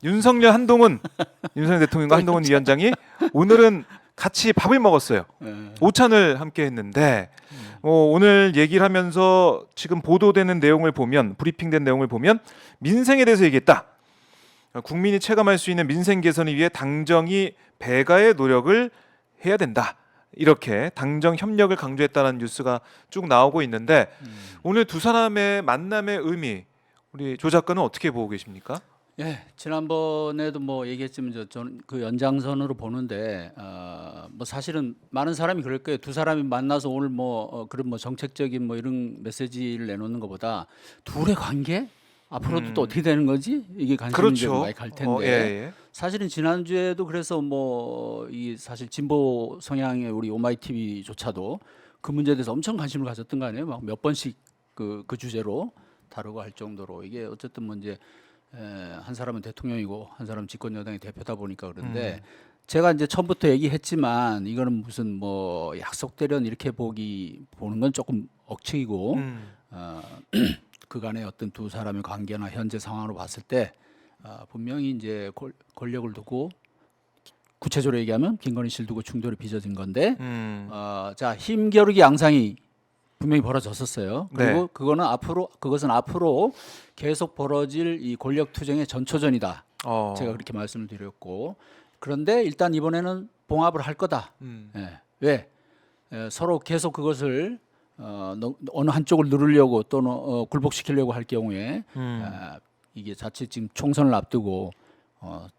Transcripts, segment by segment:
윤석열 한동훈 윤석열 대통령과 한동훈 위원장이 오늘은 같이 밥을 먹었어요. 오찬을 함께 했는데 오늘 얘기를 하면서 지금 보도되는 내용을 보면 브리핑된 내용을 보면 민생에 대해서 얘기했다. 국민이 체감할 수 있는 민생 개선을 위해 당정이 배가의 노력을 해야 된다. 이렇게 당정 협력을 강조했다는 뉴스가 쭉 나오고 있는데 오늘 두 사람의 만남의 의미 우리 조 작가는 어떻게 보고 계십니까? 예, 지난번에도 뭐 얘기했지만 저는 그 연장선으로 보는데 뭐 사실은 많은 사람이 그럴 거예요. 두 사람이 만나서 오늘 뭐 그런 뭐 정책적인 뭐 이런 메시지를 내놓는 것보다 둘의 관계 앞으로도 또 어떻게 되는 거지 이게 관심이 좀 많이 갈 텐데 예. 사실은 지난주에도 그래서 뭐 이 사실 진보 성향의 우리 오마이 TV조차도 그 문제에 대해서 엄청 관심을 가졌던 거 아니에요? 막 몇 번씩 그 주제로 다루고 할 정도로 이게 어쨌든 뭐 이제 한 사람은 대통령이고 한 사람은 집권 여당의 대표다 보니까 그런데 제가 이제 처음부터 얘기했지만 이거는 무슨 뭐 약속 대련 이렇게 보는 건 조금 억측이고 그간의 어떤 두 사람의 관계나 현재 상황으로 봤을 때 분명히 이제 권력을 두고 구체적으로 얘기하면 김건희 씨를 두고 충돌이 빚어진 건데 자 힘겨루기 양상이 분명히 벌어졌었어요. 그리고 네. 그것은 앞으로 계속 벌어질 이 권력 투쟁의 전초전이다. 제가 그렇게 말씀을 드렸고 그런데 일단 이번에는 봉합을 할 거다. 예. 왜? 서로 계속 그것을 어느 한쪽을 누르려고 또는 굴복시키려고 할 경우에 이게 자칫 지금 총선을 앞두고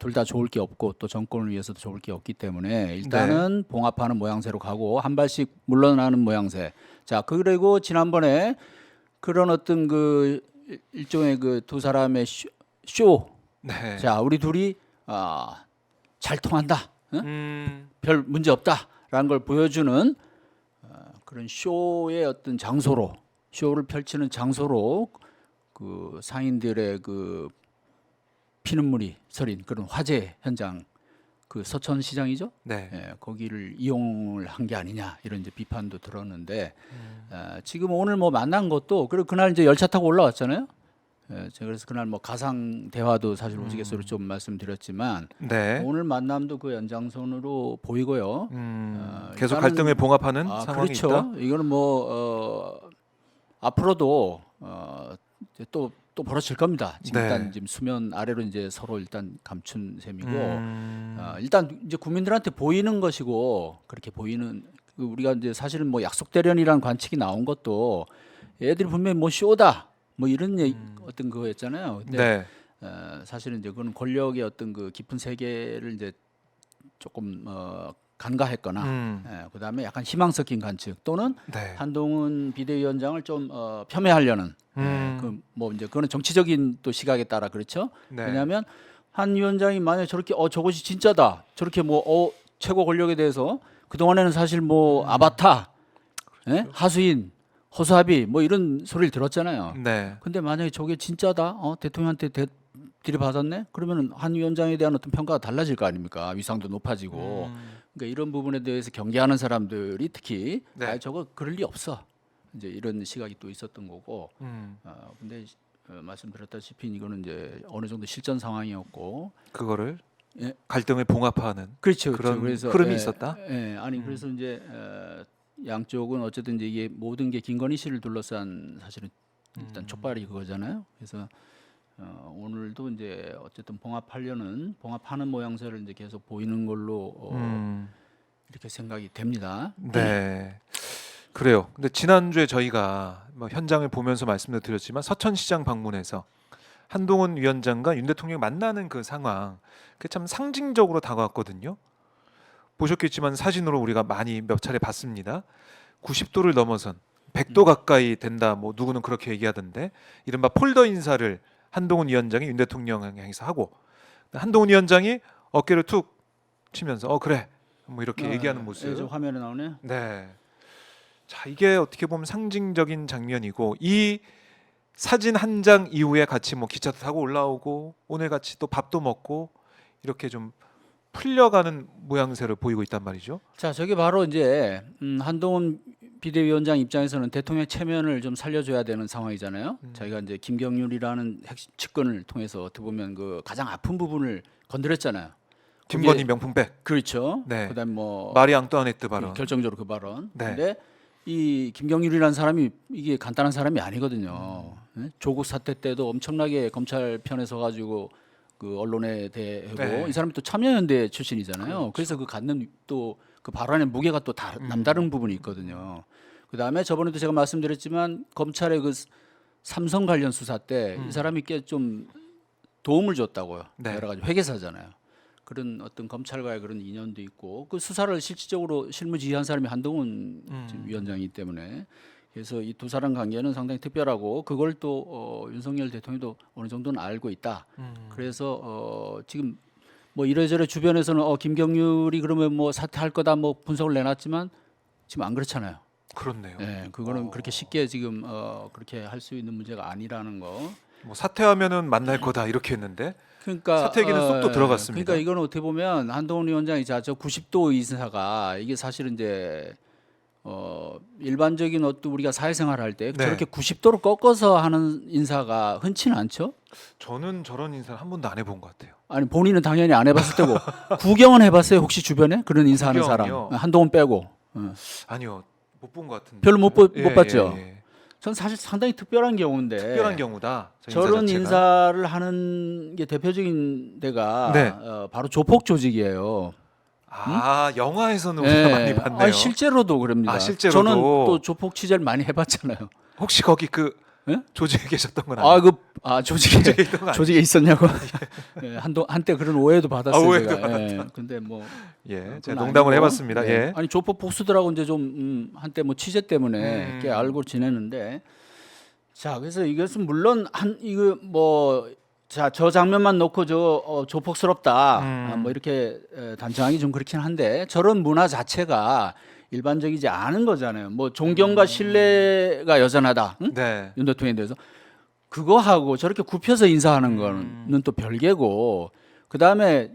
둘 다 좋을 게 없고 또 정권을 위해서도 좋을 게 없기 때문에 일단은 봉합하는 모양새로 가고 한 발씩 물러나는 모양새. 자 그리고 지난번에 그런 어떤 그 일종의 그 두 사람의 쇼. 네. 자 우리 둘이 잘 통한다. 별 문제 없다라는 걸 보여주는 그런 쇼의 어떤 장소로 쇼를 펼치는 장소로 그 상인들의 그 피눈물이 서린 그런 화재 현장 그 서천시장이죠. 네. 예, 거기를 이용을 한 게 아니냐 이런 이제 비판도 들었는데 지금 오늘 뭐 만난 것도 그리고 그날 이제 열차 타고 올라왔잖아요. 예, 제가 그래서 그날 뭐 가상 대화도 사실 우스갯소리로 좀 말씀드렸지만 네. 오늘 만남도 그 연장선으로 보이고요. 계속 일단은 갈등을 봉합하는 상황이 그렇죠. 있다. 이거는 뭐 앞으로도 이제 또 벌어질 겁니다. 지금 네. 일단 지금 수면 아래로 이제 서로 일단 감춘 셈이고 일단 이제 국민들한테 보이는 것이고 그렇게 보이는 우리가 이제 사실은 뭐 약속 대련이라는 관측이 나온 것도 애들이 분명히 뭐 쇼다 뭐 이런 어떤 거였잖아요. 근데 사실은 이제 그건 권력의 어떤 그 깊은 세계를 이제 조금 간과했거나 그다음에 약간 희망 섞인 관측 또는 한동훈 비대위원장을 좀 폄훼하려는 그 뭐 이제 그거는 정치적인 또 시각에 따라 그렇죠. 왜냐하면 한 위원장이 만약 저렇게 저것이 진짜다 저렇게 뭐 최고 권력에 대해서 그 동안에는 사실 뭐 아바타, 하수인, 허수아비 뭐 이런 소리를 들었잖아요. 네. 근데 만약에 저게 진짜다, 대통령한테 들이받았네? 그러면 한 위원장에 대한 어떤 평가가 달라질 거 아닙니까? 위상도 높아지고. 그러니까 이런 부분에 대해서 경계하는 사람들이 특히 저거 그럴 리 없어. 이제 이런 시각이 또 있었던 거고. 근데 말씀드렸다시피 이거는 이제 어느 정도 실전 상황이었고 그거를 갈등을 봉합하는 그렇죠. 그런 그래서 흐름이 있었다. 아니 그래서 이제 양쪽은 어쨌든 이제 이게 모든 게 김건희 씨를 둘러싼 사실은 일단 촉발이 그거잖아요. 그래서 오늘도 이제 어쨌든 봉합하는 모양새를 이제 계속 보이는 걸로 이렇게 생각이 됩니다. 네. 그래요. 근데 지난주에 저희가 뭐 현장을 보면서 말씀도 드렸지만 서천시장 방문해서 한동훈 위원장과 윤 대통령 만나는 그 상황, 그게 참 상징적으로 다가왔거든요. 보셨겠지만 사진으로 우리가 많이 몇 차례 봤습니다. 90도를 넘어선 100도 가까이 된다. 뭐 누구는 그렇게 얘기하던데 이른바 폴더 인사를 한동훈 위원장이 윤 대통령을 향해서 하고 한동훈 위원장이 어깨를 툭 치면서 그래 뭐 이렇게 얘기하는 모습. 저 화면에 나오네요. 네. 자 이게 어떻게 보면 상징적인 장면이고 이 사진 한 장 이후에 같이 뭐 기차도 타고 올라오고 오늘 같이 또 밥도 먹고 이렇게 좀 풀려가는 모양새를 보이고 있단 말이죠. 자, 저게 바로 이제 한동훈 비대위원장 입장에서는 대통령 체면을 좀 살려줘야 되는 상황이잖아요. 자기가 이제 김경률이라는 핵심 측근을 통해서 어떻게 보면 그 가장 아픈 부분을 건드렸잖아요. 김건희 명품백. 그렇죠. 네. 그다음 뭐 마리 앙뚜아네트 발언. 결정적으로 그 발언. 네. 근데 이 김경률이라는 사람이 이게 간단한 사람이 아니거든요. 네? 조국 사태 때도 엄청나게 검찰 편에 서가지고 그 언론에 대하고 네. 이 사람이 또 참여연대 출신이잖아요. 그렇죠. 그래서 그 갖는 또 그 발언의 무게가 또 남다른 부분이 있거든요. 그 다음에 저번에도 제가 말씀드렸지만 검찰의 그 삼성 관련 수사 때 이 사람이 꽤 좀 도움을 줬다고요. 네. 여러 가지 회계사잖아요. 그런 어떤 검찰과의 그런 인연도 있고 그 수사를 실질적으로 실무지휘한 사람이 한동훈 지금 위원장이기 때문에 그래서 이 두 사람 관계는 상당히 특별하고 그걸 또 윤석열 대통령도 어느 정도는 알고 있다. 그래서 지금 뭐 이래저래 주변에서는 김경률이 그러면 뭐 사퇴할 거다 뭐 분석을 내놨지만 지금 안 그렇잖아요. 그렇네요. 네, 그거는 그렇게 쉽게 지금 그렇게 할 수 있는 문제가 아니라는 거. 뭐 사퇴하면은 만날 거다 이렇게 했는데 그러니까 사퇴 얘기는 쏙 또 들어갔습니다. 그러니까 이건 어떻게 보면 한동훈 위원장이 저 90도 인사가 이게 사실은 이제 일반적인 어떤 우리가 사회생활 할 때 네. 저렇게 90도로 꺾어서 하는 인사가 흔치는 않죠. 저는 저런 인사를 한 번도 안 해본 것 같아요. 아니 본인은 당연히 안 해봤을 테고 구경은 해봤어요 혹시 주변에 그런 인사하는 구경이요? 사람 한동훈 빼고 아니요, 못 본 것 같은데. 별로 못 예, 봤죠. 예, 예. 전 사실 상당히 특별한 경우인데 특별한 경우다. 저 저런 자체가. 인사를 하는 게 대표적인 데가 네. 바로 조폭 조직이에요. 아, 영화에서는 우리가 많이 봤네요. 아니, 실제로도 그럽니다. 아, 실제로도? 저는 또 조폭 취재를 많이 해봤잖아요. 혹시 거기 그 예? 조직에 계셨던 건 아니에요? 조직에 조직에 있던 거 아니에요? 조직에 있었냐고. 예, 한때 그런 오해도 받았어요. 오해도 제가. 예, 근데 뭐 예, 그건 제가 농담을 아니고, 해봤습니다. 예. 예. 아니 조폭 복수들하고 이제 좀 한때 뭐 취재 때문에 꽤 알고 지내는데 자 그래서 이것은 물론 이거 뭐 자 저 장면만 놓고 조폭스럽다 뭐 이렇게 단정하기 좀 그렇긴 한데 저런 문화 자체가 일반적이지 않은 거잖아요. 뭐 존경과 신뢰가 여전하다. 응? 네. 윤 대통령에 대해서 그거하고 저렇게 굽혀서 인사하는 거는 또 별개고 그 다음에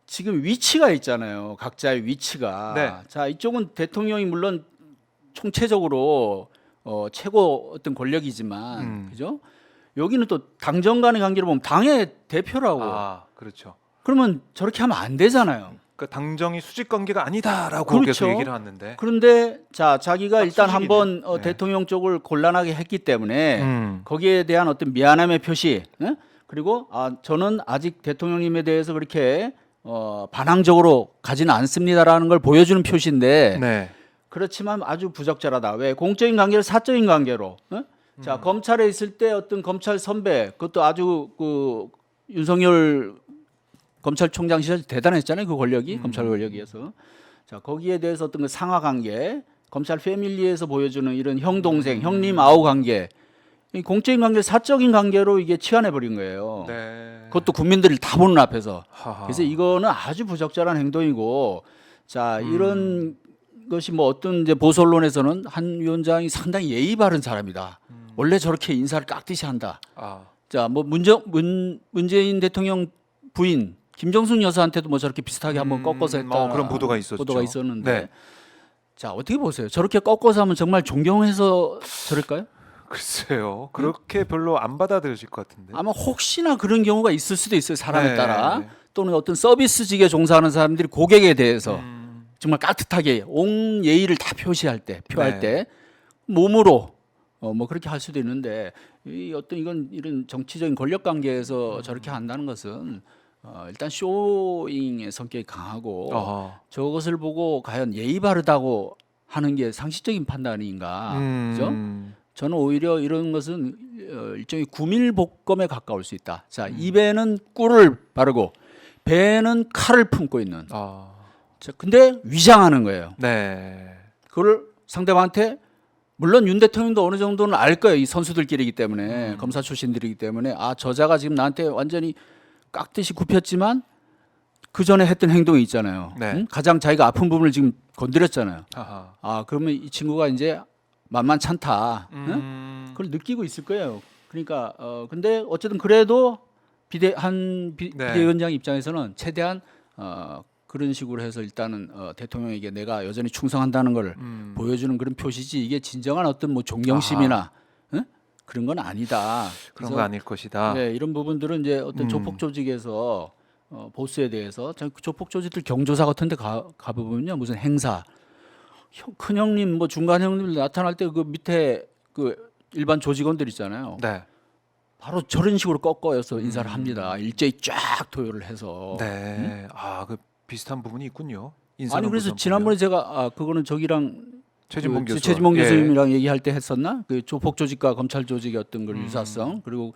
지금 위치가 있잖아요. 각자의 위치가. 네. 자 이쪽은 대통령이 물론 총체적으로 최고 어떤 권력이지만 그죠? 여기는 또 당정 간의 관계를 보면 당의 대표라고. 아, 그렇죠. 그러면 저렇게 하면 안 되잖아요. 그러니까 당정이 수직 관계가 아니다라고 그렇죠. 계속 얘기를 하는데. 그런데 자 자기가 딱 일단 수직이네. 한번 네. 대통령 쪽을 곤란하게 했기 때문에 거기에 대한 어떤 미안함의 표시 그리고 저는 아직 대통령님에 대해서 그렇게 반항적으로 가지는 않습니다라는 걸 보여주는 표시인데 네. 그렇지만 아주 부적절하다. 왜 공적인 관계를 사적인 관계로 자 검찰에 있을 때 어떤 검찰 선배 그것도 아주 그 윤석열 검찰총장 시절 대단했잖아요. 그 권력이 검찰 권력이어서 자 거기에 대해서 어떤 그 상하 관계 검찰 패밀리에서 보여주는 이런 형 동생 형님 아우 관계 이 공적인 관계 사적인 관계로 이게 치환해 버린 거예요. 네. 그것도 국민들이 다 보는 앞에서 하하. 그래서 이거는 아주 부적절한 행동이고 자 이런 것이 뭐 어떤 이제 보수 언론에서는 한 위원장이 상당히 예의 바른 사람이다. 원래 저렇게 인사를 깍듯이 한다. 아, 자 뭐 문재인 대통령 부인 김정숙 여사한테도 뭐 저렇게 비슷하게 한번 꺾어서 했다. 그런 보도가 있었죠. 보도가 있었는데 네. 자 어떻게 보세요? 저렇게 꺾어서 하면 정말 존경해서 저럴까요? 글쎄요. 그렇게 별로 안 받아들여질 것 같은데. 아마 혹시나 그런 경우가 있을 수도 있어요. 사람에 네. 따라 또는 어떤 서비스직에 종사하는 사람들이 고객에 대해서 정말 깍듯하게 온 예의를 다 표시할 때, 표할 네. 때 몸으로 뭐 그렇게 할 수도 있는데 이 어떤 이런 정치적인 권력 관계에서 저렇게 한다는 것은 일단 쇼잉의 성격이 강하고 어허. 저것을 보고 과연 예의 바르다고 하는 게 상식적인 판단인가, 그죠? 저는 오히려 이런 것은 일종의 구밀복검에 가까울 수 있다. 자, 입에는 꿀을 바르고 배에는 칼을 품고 있는. 자, 근데 위장하는 거예요. 네. 그걸 상대방한테 물론 윤 대통령도 어느 정도는 알 거예요. 이 선수들끼리이기 때문에 검사 출신들이기 때문에 저자가 지금 나한테 완전히 깍듯이 굽혔지만 그 전에 했던 행동이 있잖아요. 네. 응? 가장 자기가 아픈 부분을 지금 건드렸잖아요. 아하. 그러면 이 친구가 이제 만만찮다. 응? 그걸 느끼고 있을 거예요. 그러니까 근데 어쨌든 그래도 비대위원장 입장에서는 최대한 그런 식으로 해서 일단은 대통령에게 내가 여전히 충성한다는 걸 보여주는 그런 표시지 이게 진정한 어떤 뭐 존경심이나 그런 건 아니다. 그런 거 아닐 것이다. 네, 이런 부분들은 이제 어떤 조폭 조직에서 보스에 대해서 조폭 조직들 경조사 같은데 가보면요 무슨 행사 큰 형님 뭐 중간 형님 나타날 때 그 밑에 그 일반 조직원들 있잖아요. 네. 바로 저런 식으로 꺾어서 인사를 합니다. 일제히 쫙 도열을 해서. 네. 그 비슷한 부분이 있군요. 아니 그래서 지난번에 제가 그거는 저기랑 최진봉 교수, 최진봉 교수님이랑 얘기할 때 했었나? 그 조폭 조직과 검찰 조직의 어떤 그 유사성 그리고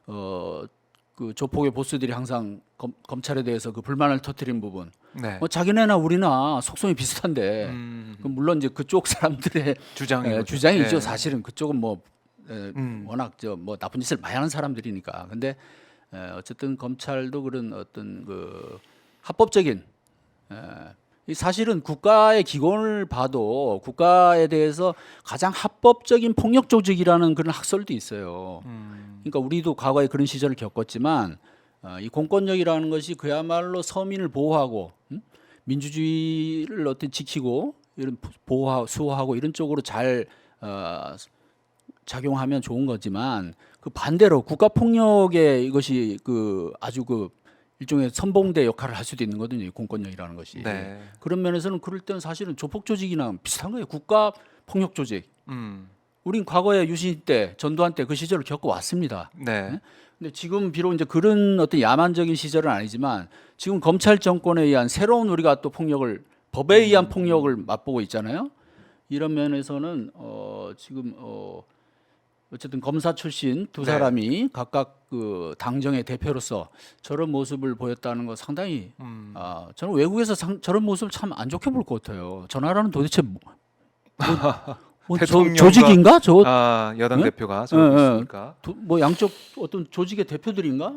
그 조폭의 보스들이 항상 검찰에 대해서 그 불만을 터뜨린 부분. 네. 뭐 자기네나 우리나 속성이 비슷한데 그 물론 이제 그쪽 사람들의 주장이죠. 네. 사실은 그쪽은 뭐 워낙 뭐 나쁜 짓을 많이 하는 사람들이니까. 근데 어쨌든 검찰도 그런 어떤 그 합법적인 이 사실은 국가의 기본을 봐도 국가에 대해서 가장 합법적인 폭력 조직이라는 그런 학설도 있어요. 그러니까 우리도 과거에 그런 시절을 겪었지만 이 공권력이라는 것이 그야말로 서민을 보호하고 민주주의를 어떤 지키고 이런 보호하고 수호하고 이런 쪽으로 잘 작용하면 좋은 거지만 그 반대로 국가 폭력의 이것이 그 아주 그 일종의 선봉대 역할을 할 수도 있는 거거든요. 이 공권력이라는 것이. 네. 그런 면에서는 그럴 때는 사실은 조폭 조직이랑 비슷한 거예요. 국가 폭력 조직. 우린 과거에 유신 때, 전두환 때 그 시절을 겪어 왔습니다. 네. 근데 지금 비록 이제 그런 어떤 야만적인 시절은 아니지만 지금 검찰 정권에 의한 새로운 우리가 또 폭력을 법에 의한 폭력을 맛보고 있잖아요. 이런 면에서는 지금 어쨌든 검사 출신 두 사람이 각각 그 당정의 대표로서 저런 모습을 보였다는 거 상당히 저는 외국에서 저런 모습을 참 안 좋게 볼 것 같아요. 저 나라는 도대체 조직인가? 여당 대표가 저러고 있으니까. 뭐 양쪽 어떤 조직의 대표들인가?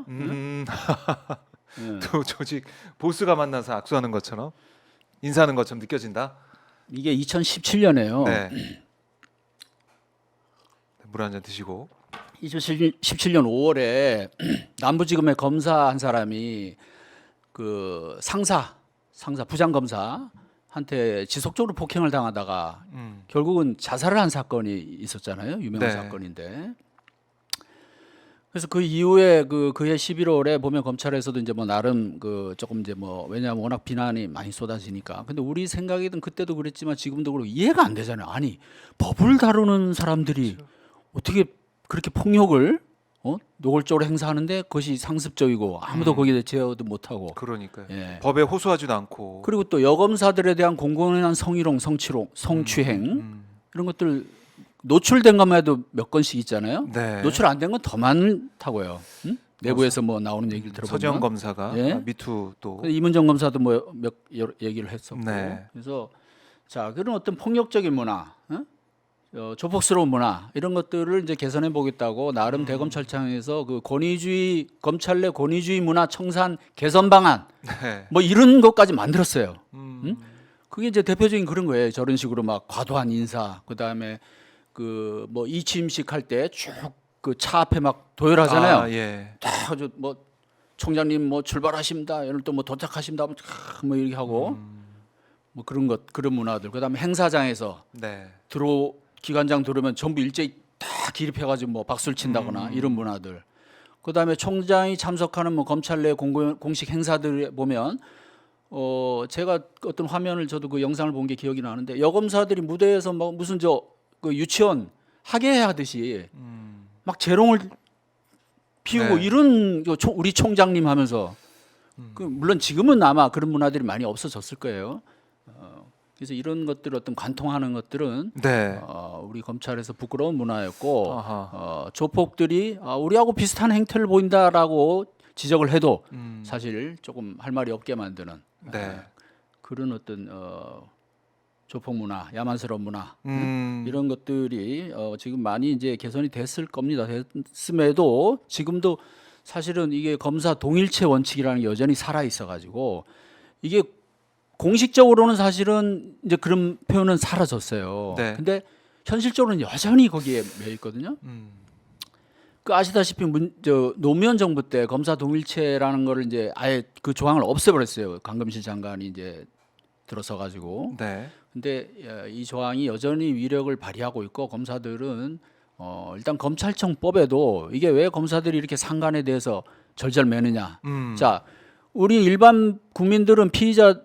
두 조직 보스가 만나서 악수하는 것처럼 인사하는 것처럼 느껴진다. 이게 2017년에요. 네. 물 한 잔 드시고. 2017년 5월에 남부지검의 검사 한 사람이 그 상사 부장 검사한테 지속적으로 폭행을 당하다가 결국은 자살을 한 사건이 있었잖아요. 유명한 사건인데. 그래서 그 이후에 그해 11월에 보면 검찰에서도 이제 뭐 나름 그 조금 이제 뭐 왜냐하면 워낙 비난이 많이 쏟아지니까. 근데 우리 생각에는 그때도 그랬지만 지금도 그렇고 이해가 안 되잖아요. 아니 법을 다루는 사람들이 어떻게 그렇게 폭력을 노골적으로 행사하는데 그것이 상습적이고 아무도 거기에 제어도 못하고. 그러니까요. 예. 법에 호소하지도 않고. 그리고 또 여검사들에 대한 공공연한 성희롱, 성추행 이런 것들 노출된 것만 해도 몇 건씩 있잖아요. 네. 노출 안 된 건 더 많다고요. 내부에서 뭐 나오는 얘기를 들어보면. 서지영 검사가 미투 또. 이문정 검사도 뭐 몇 얘기를 했었고. 네. 그래서 자 그런 어떤 폭력적인 문화, 조폭스러운 문화 이런 것들을 이제 개선해 보겠다고 나름 대검찰청에서 그 권위주의 검찰 내 권위주의 문화 청산 개선 방안 뭐 이런 것까지 만들었어요. 그게 이제 대표적인 그런 거예요. 저런 식으로 막 과도한 인사, 그 다음에 그 뭐 이취임식 할 때 쭉 그 차 앞에 막 도열하잖아요. 다 뭐 총장님 뭐 출발하십니다. 오늘 또 뭐 도착하십니다. 뭐 이렇게 하고 뭐 그런 문화들. 그 다음에 행사장에서 기관장 들어오면 전부 일제히 다 기립해가지고 뭐 박수를 친다거나 이런 문화들. 그다음에 총장이 참석하는 뭐 검찰 내 공식 행사들 보면 제가 어떤 화면을 저도 그 영상을 본 게 기억이 나는데 여검사들이 무대에서 뭐 무슨 그 유치원 학예하듯이 막 재롱을 피우고 이런 우리 총장님 하면서 물론 지금은 아마 그런 문화들이 많이 없어졌을 거예요. 그래서 이런 것들 어떤 관통하는 것들은 우리 검찰에서 부끄러운 문화였고 조폭들이 우리하고 비슷한 행태를 보인다라고 지적을 해도 사실 조금 할 말이 없게 만드는 그런 어떤 조폭 문화, 야만스러운 문화 이런 것들이 지금 많이 이제 개선이 됐을 겁니다. 됐음에도 지금도 사실은 이게 검사 동일체 원칙이라는 게 여전히 살아 있어가지고 이게 공식적으로는 사실은 이제 그런 표현은 사라졌어요. 근데 현실적으로는 여전히 거기에 매여 있거든요. 그 아시다시피 노무현 정부 때 검사 동일체라는 거를 이제 아예 그 조항을 없애버렸어요. 강금실 장관이 이제 들어서 가지고. 네. 근데 이 조항이 여전히 위력을 발휘하고 있고 검사들은 일단 검찰청법에도 이게 왜 검사들이 이렇게 상관에 대해서 절절매느냐. 자, 우리 일반 국민들은 피의자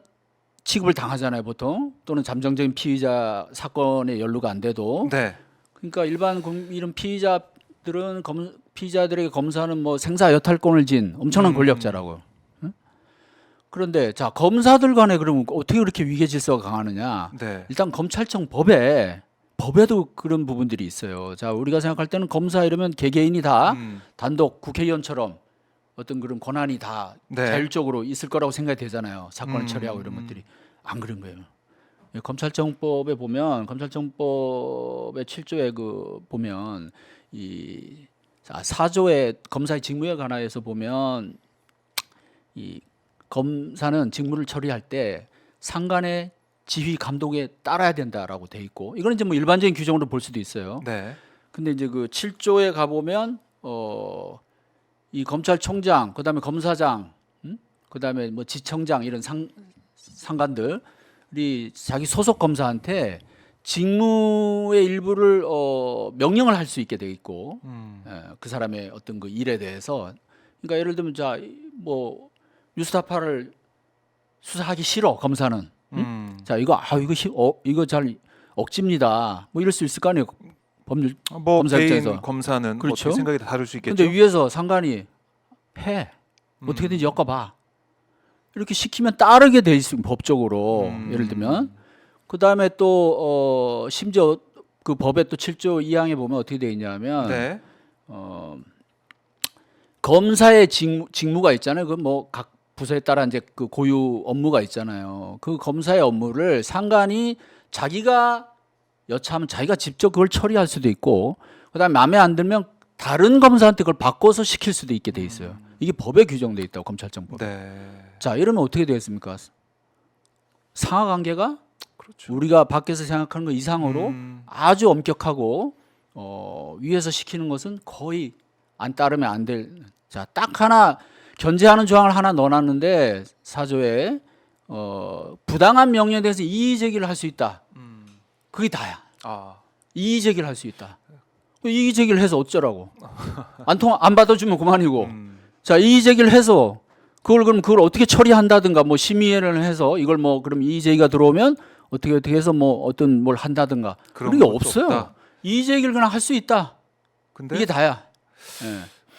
취급을 당하잖아요, 보통. 또는 잠정적인 피의자 사건에 연루가 안 돼도. 네. 그러니까 일반 국민은 피의자들에게 검사는 뭐 생사여탈권을 진 엄청난 권력자라고. 응? 그런데 자, 검사들 간에 그러면 어떻게 그렇게 위계 질서가 강하느냐? 네. 일단 검찰청 법에도 그런 부분들이 있어요. 자, 우리가 생각할 때는 검사 이러면 개개인이 다 단독 국회의원처럼 어떤 그런 권한이 다 네. 자율적으로 있을 거라고 생각이 되잖아요. 사건을 처리하고 이런 것들이 안 그런 거예요. 검찰청법에 보면 검찰청법의 7조에 그 보면 이 4조의 검사의 직무에 관하여서 보면 이 검사는 직무를 처리할 때 상관의 지휘 감독에 따라야 된다라고 돼 있고 이거는 이제 뭐 일반적인 규정으로 볼 수도 있어요. 네. 근데 이제 그 7조에 가 보면 이 검찰총장, 그다음에 검사장, 그다음에 뭐 지청장 이런 상관들이 자기 소속 검사한테 직무의 일부를 명령을 할 수 있게 돼 있고 그 사람의 어떤 그 일에 대해서 그러니까 예를 들면 자 뭐 뉴스타파를 수사하기 싫어 검사는 자 이거 이거 잘 억지입니다 뭐 이럴 수 있을 거 아니에요 법률 뭐 검사 개인 입장에서. 검사는 그렇죠. 어떻게 생각이 다를 수 있겠죠. 근데 위에서 상관이 해 어떻게든지 엮어봐 이렇게 시키면 따르게 돼 있으면 법적으로 예를 들면 그 다음에 또 심지어 그 법의 또 7조 2항에 보면 어떻게 돼 있냐면 네. 검사의 직무가 있잖아요. 그 뭐 각 부서에 따라 이제 그 고유 업무가 있잖아요. 그 검사의 업무를 상관이 자기가 여차하면 자기가 직접 그걸 처리할 수도 있고, 그다음에 마음에 안 들면 다른 검사한테 그걸 바꿔서 시킬 수도 있게 돼 있어요. 이게 법에 규정돼 있다고 검찰청법. 네. 자, 이러면 어떻게 되겠습니까? 상하 관계가 그렇죠. 우리가 밖에서 생각하는 것 이상으로 아주 엄격하고 위에서 시키는 것은 거의 안 따르면 안 될. 자, 딱 하나 견제하는 조항을 하나 넣어놨는데 4조에 부당한 명령에 대해서 이의 제기를 할 수 있다. 그게 다야. 아. 이의 제기를 할 수 있다. 이의 제기를 해서 어쩌라고? 안 받아주면 그만이고. 자, 이의 제기를 해서 그럼 그걸 어떻게 처리한다든가 뭐 심의회를 해서 이걸 뭐 그럼 이의 제기가 들어오면 어떻게 해서 뭐 어떤 뭘 한다든가 그런 게 것도 없어요. 없다. 이의 제기를 그냥 할 수 있다. 근데 이게 다야. 예.